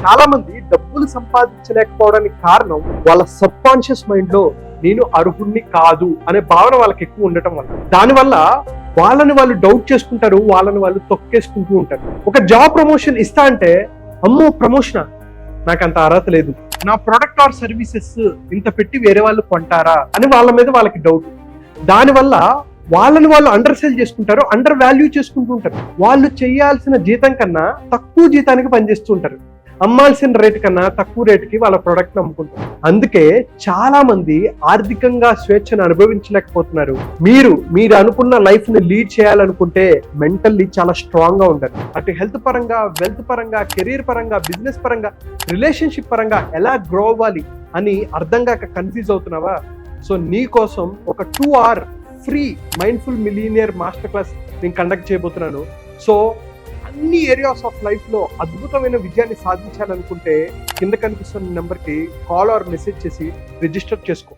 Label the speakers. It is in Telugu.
Speaker 1: చాలా మంది డబ్బులు సంపాదించలేకపోవడానికి కారణం వాళ్ళ సబ్ కాన్షియస్ మైండ్ లో నేను అర్హుణ్ణి కాదు అనే భావన వాళ్ళకి ఎక్కువ ఉండటం వల్ల, దానివల్ల వాళ్ళని వాళ్ళు డౌట్ చేసుకుంటారు, వాళ్ళని వాళ్ళు తొక్కేసుకుంటూ ఉంటారు. ఒక జాబ్ ప్రమోషన్ ఇస్తా అంటే అమ్మో ప్రమోషన్, నాకు అంత అర్హత లేదు, నా ప్రొడక్ట్ ఆర్ సర్వీసెస్ ఇంత పెట్టి వేరే వాళ్ళు కొంటారా అని వాళ్ళ మీద వాళ్ళకి డౌట్. దానివల్ల వాళ్ళని వాళ్ళు అండర్ సేల్ చేసుకుంటారు, అండర్ వాల్యూ చేసుకుంటూ ఉంటారు. వాళ్ళు చేయాల్సిన జీతం కన్నా తక్కువ జీతానికి పనిచేస్తూ ఉంటారు, అమ్మాల్సిన రేటు కన్నా తక్కువ రేటుకి వాళ్ళ ప్రొడక్ట్ అమ్ముకుంటారు. అందుకే చాలా మంది ఆర్థికంగా స్వేచ్ఛను అనుభవించలేకపోతున్నారు. మీరు అనుకున్న లైఫ్ ని లీడ్ చేయాలనుకుంటే మెంటల్లీ చాలా స్ట్రాంగ్ గా ఉండాలి. అటు హెల్త్ పరంగా, వెల్త్ పరంగా, కెరీర్ పరంగా, బిజినెస్ పరంగా, రిలేషన్షిప్ పరంగా ఎలా గ్రో అవ్వాలి అని అర్థం కాక కన్ఫ్యూజ్ అవుతున్నావా? సో నీ కోసం ఒక 2 hour free mindful millionaire master class నేను కండక్ట్ చేయబోతున్నాను. సో అన్ని ఏరియాస్ ఆఫ్ లైఫ్ లో అద్భుతమైన విజయాన్ని సాధించాలనుకుంటే కింద కనిపిస్తున్న నెంబర్కి కాల్ ఆర్ మెసేజ్ చేసి రిజిస్టర్ చేసుకో.